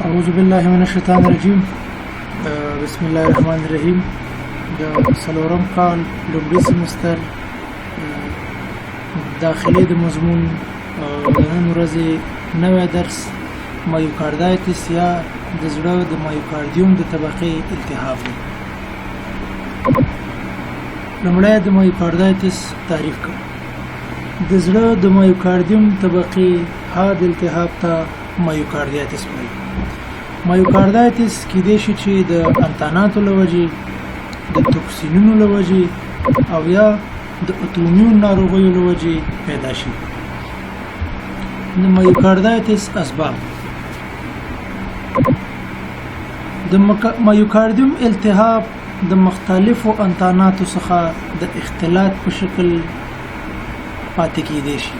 اعوذ بالله من الشیطان الرجیم. بسم الله الرحمن الرحیم. د څلورم کال لومړي سمستر داخلي د مضمون د نن ورځې نوی درس مایوکاردایتس یا د زړه د مایوکاردیوم د طبقې التهاب دی. لومړی د مایوکاردایتس تعریف کړو. د زړه د مایوکاردیوم طبقې حاد التهاب ته مایوکاردایتس وایي. مایوکاردایتس کېدای شي چې د انتاناتو له وجې، د توکسینونو له وجې او یا د اتومیون ناروغیو له وجې پیدا شي. د مایوکاردایتس اسباب: د مایوکاردیوم التهاب د مختلفو انتاناتو څخه د اختلاط په شکل پاتې کېدای شي.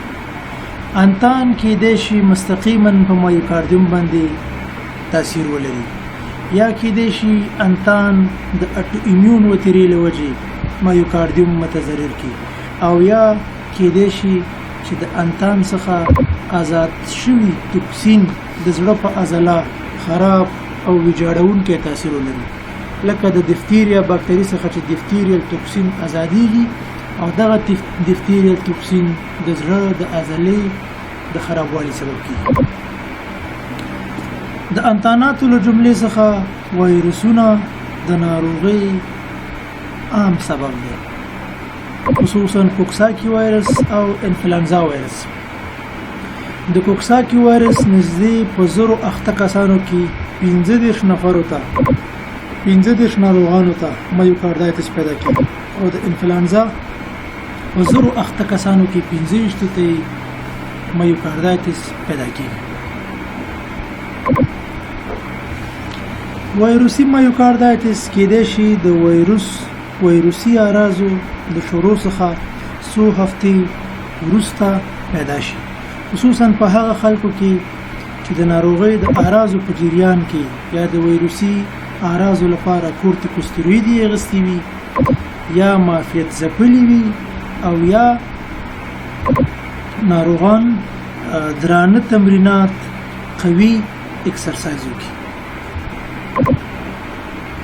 انتان کېدای شي مستقیما په مایوکاردیوم باندې تاثیر ولري، یا کېدای شي انتان د اټو ایمیون وتیرې له وجې مایوکاردیوم متضرر کړي، او یا کېدای شي چې د انتان څخه آزاد شوي توکسین د زړه په عضله خراب او ویجاړونکی تاثیر ولري، لکه د دیفتیریا باکتری څخه چې دیفتیریل توکسین آزادیږي او دغه دیفتیریل توکسین د زړه د عضلې د خرابوالي سبب کیږي. د انتاناتو له جملې څخه وایرسونه د ناروغۍ عام سبب دی، خصوصا کوکساکی وایرس او انفلانزا وایرس. د کوکساکی وایرس نږدې په 108 کسانو کې 15 نفرو ته 15 ناروغانو ته مایوکاردایتس پیدا کیږي، او د انفلانزا په 108 کسانو کې 15 ته مایوکاردایتس پیدا کیږي. وایروسي مایوکاردایتس کېدای شي د وایروسي اعراضو د شروع څخه څو هفتې وروسته پیدا شي، خصوصا په هغه خلکو کې چې د ناروغۍ د اعراضو په جریان کې یا د وایروسي اعراضو لپاره کورتیکوستیرویدي اخیستي وي، یا معافیت ځپلي وي، او یا ناروغان درانه تمرینات، قوي اکسرسایز وکړي.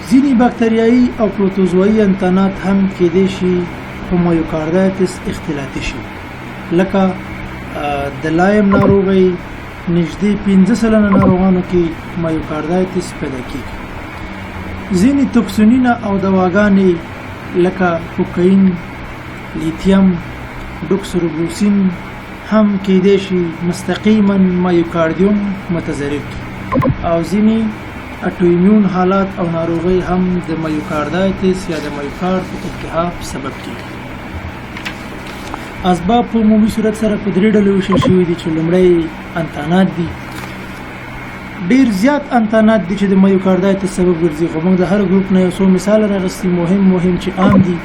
ځینې باکتریایي او پروتوزوایي انتانات هم کېدای شي په مایوکاردایتس اختلاطي شي، لکه د لایم ناروغۍ نږدې 15% ناروغانو کې مایوکاردایتس پیدا کیږي. ځینې توکسینونه او دواګانې لکه کوکاین، لیتیم، ډوکسروبروسین هم کېدای شي مستقیما مایوکاردیوم متضرر کړي، او ځینې اټوایمیون حالات او ناروغۍ هم د مایوکاردایتس یا د مایوکارد التهاب سبب کیږي. اسباب په عمومي صورت سره په 3 ډلو ویشل شوي دي، چې لومړی انتانات دي. ډیر زیات انتانات دي چې د مایوکاردایتس سبب ګرځي، خو موږ د هر ګروپ نه یو څو مثال راغستي مهم چې عام دي.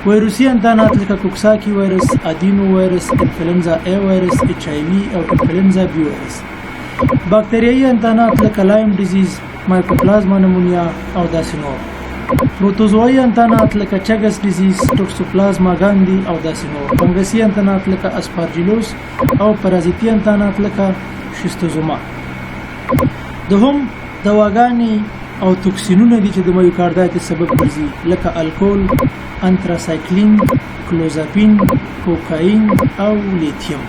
وایروسي انتانات لکه کوکساکی وایرس، ادینو وایرس، انفلونزا ای وایرس، ایچ آی وی او انفلونزا بی وایرس. باکتریایي انتانات لکه لایم ډیزیز، مایکوپلازما نمونیا او داسې نور. پروتوزوایي انتانات لکه چګس ډیزیز، ټوکسوپلازما ګاندی او داسې نور. فنګسي انتانات لکه اسپارجیلوس او پارازیتي انتانات لکه شیستوزوما. دوهم دواګانې او توکسینونه دي چې د مایوکاردایتس سبب ګرځي، لکه الکول، انتراسایکلین، کلوزاپین، کوکاین او لیتیم.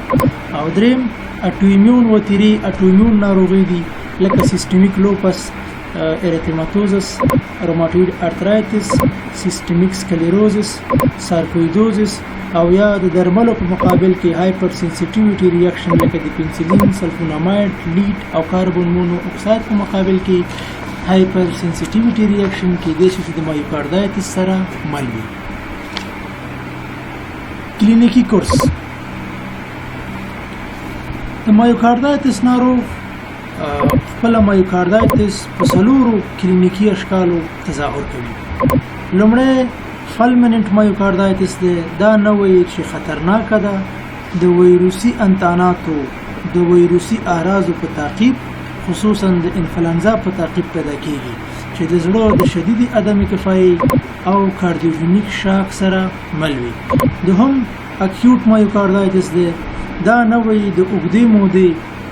او دریم اټوایمیون وتیرې اټوایمیون ناروغۍ دي، لکه سیستمیک لوپس اریتماتوزس، روماتوید ارترایتس، سیستمیک سکلیروزس، سارکویدوزس، او یا د درملو په مقابل کې هایپر سنسیټیویټي ریاکشن لکه د پنسلین، سلفوناماید، لیډ او کاربون مونو اکساید په مقابل کې هایپر سنسیټیویټي ریاکشن کېدای شي چې د مایوکاردایتس سره مل وي. کلینیکی کورس: د مایوکاردایتس ناروغ خپل مایوکاردایتس په 4 کلینیکی اشکالو تظاهر کوي. لومړی فلمننت مایوکاردایتس دی. دا نه وایي چې خطرناکه ده، د وایروسي انتاناتو د وایروسي اعراضو په تعقیب، خصوصا د انفلانزا په تعقیب پیدا کیږي، چې د زړه د شدید عدم کفایي او کاردیوجینیک شاک سره مل وي. دوهم اکیوټ مایوکاردایتس دی. دا نوې د اوږدې مودې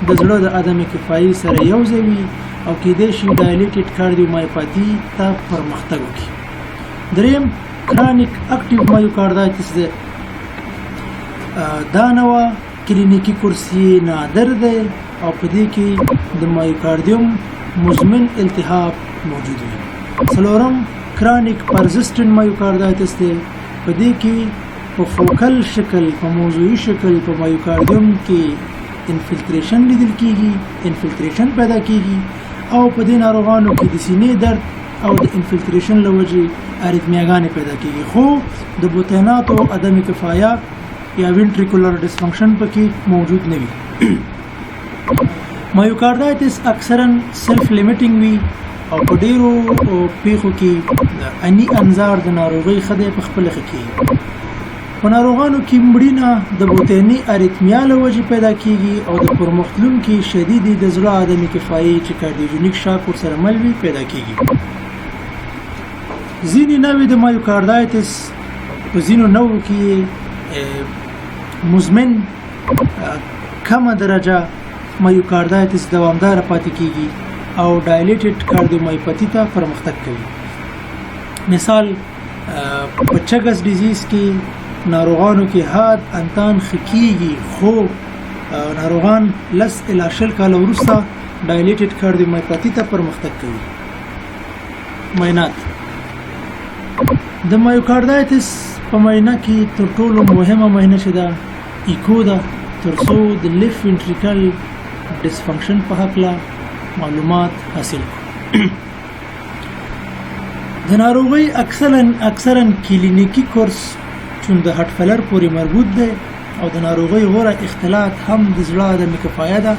د زړه د عدم کفایي سره یو ځای وي او کېدای شي ډایلیټډ کارډیومایوپاتي ته پرمختګ وکړي. دریم کرانیک اکټیو مایوکاردایټس دی. دا نوع کلینیکی کورس یې نادر دی او په دې کې د مایوکاردیوم مزمن التهاب موجود وي. څلورم کرانیک پرزسټنټ مایوکاردایټس دی. په دې کې په فوکل شکل په موضوعي شکل په مایوکاردیوم کې انفلټریشن لیدل کېږي، انفلټریشن پیدا کېږي او په دې ناروغانو کې د سینې درد او د انفلټریشن له وجې اریتمیاګانې پیدا کېږي، خو د بطیناتو عدم کفایه یا وینټریکولر ډسفنکشن پکې موجود نه وي. مایوکاردایټس اکثرا سلف لیمیټینګ وي او په ډیرو پیښو کې اني انظار د ناروغۍ خدای په خپل کې په ناروغانو کې مړینه د بوتینی اریتمیا له وجې پیدا کیږي او د پرمختلونکي شدید د زړه عدم کفایي چې کارډیوجنیک شاک ورسره مل وي پیدا کیږي. ځینې نوعې د مایوکاردایټس په ځینو نوعو کې مزمن کمه درجه مایوکاردایټس دوامدار پاتې کیږي او ډایلیټډ کارډیومایوپاتي ته پرمختګ کوي. مثال په چګس ډیزیز کې ناروغانو کې حاد انتان خکېږي خو ناروغان لس الی شل کاله وروسته ډایلیټډ کارډیومایوپاتي ته پرمختګ کوي. معاینات د مایوکاردایټس په معاینه کې تر ټولو مهمه معاینه چې ده ایکو ده، ترڅو د لیفت وینټریکل ډسفنکشن په هکله معلومات حاصل کړو. د ناروغۍ اکثرا کلینیکی کورس چون د هارت فیلر پورې مربوط دی او د ناروغۍ غوره اختلاط هم د زړه عدم کفایه ده،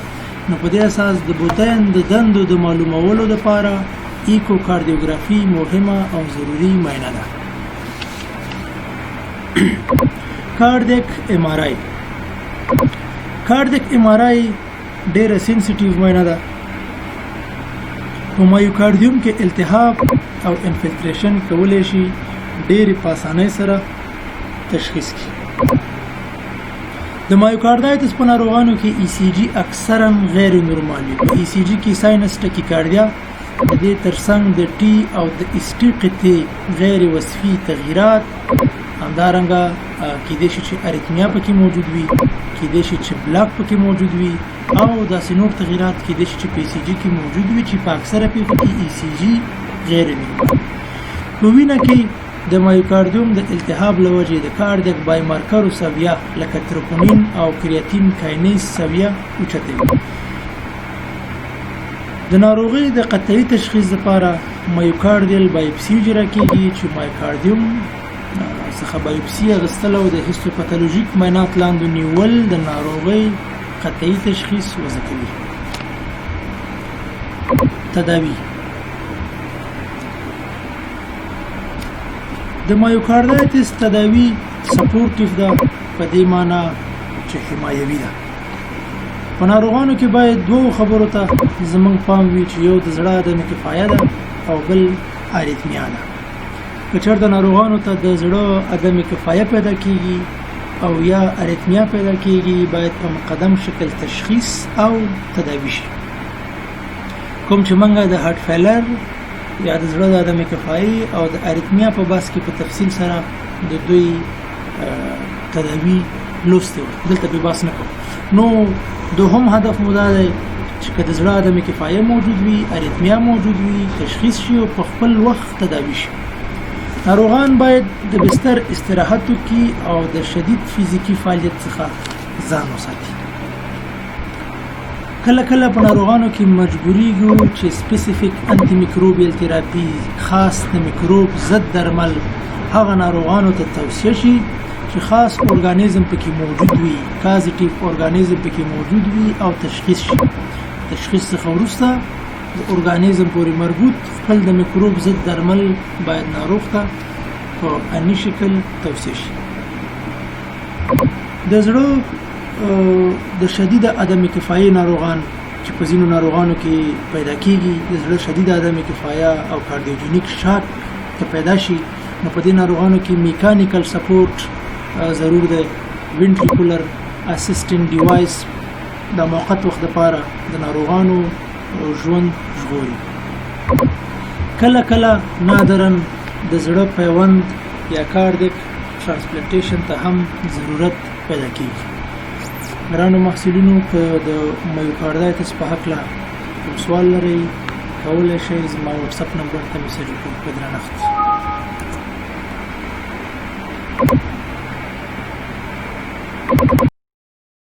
نو په دې اساس د بوتین د دندو د معلومولو لپاره ایکو کاردیوګرافي مهمه او ضروری معاینه ده. کارډیک ام آر آی. کارډیک ام آر آی ډیره سنسټیو معاینه ده. په مایوکاردیوم کې التهاب او انفلټریشن کولای شي ډېر په اسانۍ سره تشخیص کړي. د مایوکاردایټس په ناروغانو کې ای سی جی اکثرا غیر نورمال وي. په ای سی جی کې ساینس ټاکیکارډیا د دې ترڅنګ د ټي او د اس ټي قطې غیر وصفي تغییرات همدارنګه کېدای شي چې اریتمیا پکې موجود وي، کېدای شي چې بلاک پکې موجود وي او داسې نور تغییرات کېدای شي چې په ای سی جي کې موجود وي چې په اکثره پیښو کې ای سی جي غیر نورمال. په وینه کې د مایوکاردیوم د التهاب له وجې د کارډیک بایمارکرو سویه لکه تروپونین او کریاتین کاینیز سویه اوچته وي. د ناروغۍ د قطعي تشخیص لپاره مایوکاردیل بایوپسي اجرا کیږي چې مایوکاردیوم څخه بایوپسي اخیستل او د هیستوپاتولوژیک معاینات لاندې نیول د ناروغۍ قطعي تشخیص وضع کوي. تداوی د مایوکاردایټس تداوی سپورټیو ده، په دې معنی چې حمایوي ده. په ناروغانو کې باید دوه خبرو ته زموږ پام وي چې یو د زړه عدم کفایه ده او بل اریتمیا ده. که چېرته ناروغانو ته د زړه عدم کفایه پیدا کیږي او یا اریتمیا پیدا کیږي باید په مقدم شکل تشخیص او تداوی شي. کوم چې موږ د هارت فیلر یا د زړه د عدم کفایي او د اریتمیا په بحث کې په تفصیل سره د دوی تداوی لوستي و، دلته به بحث نه کوو. نو دوهم هدف مو دا دی چې که د زړه عدم کفایه موجود وي، اریتمیا موجود وي، تشخیص شي او په خپل وخت تداوی شي. ناروغان باید د بستر استراحت وکړي او د شدید فزیکی فعالیت څخه ځان وساتي. کله کله په ناروغانو کې مجبوریږو چې سپیسیفیک انټي میکروبیل تراپي خاص د میکروب ضد درمل هغه ناروغانو ته توصیه شي چې خاص ارګانیزم پکې موجود وي، کازټیو ارګانیزم پکې موجود وي او تشخیص شي. تشخیص څخه وروسته د ارګانیزم پورې مربوط خپل د میکروب ضد درمل باید ناروغ ته په اني شکل توصیه شي. د زړه د شدید عدم کفایي ناروغان چې په ځینو ناروغانو کې پیدا کیږي، د زړه شدید عدم کفایه او کارډیوجنیک شاک که پیدا شي نو په دې ناروغانو کې میکانیکل سپورټ ضرور دی. وینټریکولر اسسټنټ ډیوایس د موقت وخت لپاره د ناروغانو ژوند ژغوري. کله کله نادرن د زړه پیوند یا کاردیک ترانسپلانټیشن ته هم ضرورت پیدا کیږي. ګرانو محصلینو که د مایوکاردایتس په هکله کوم سوال لرئ کولی شئ زما واتساپ نمبر ته میسج وکړئ. په درنښت.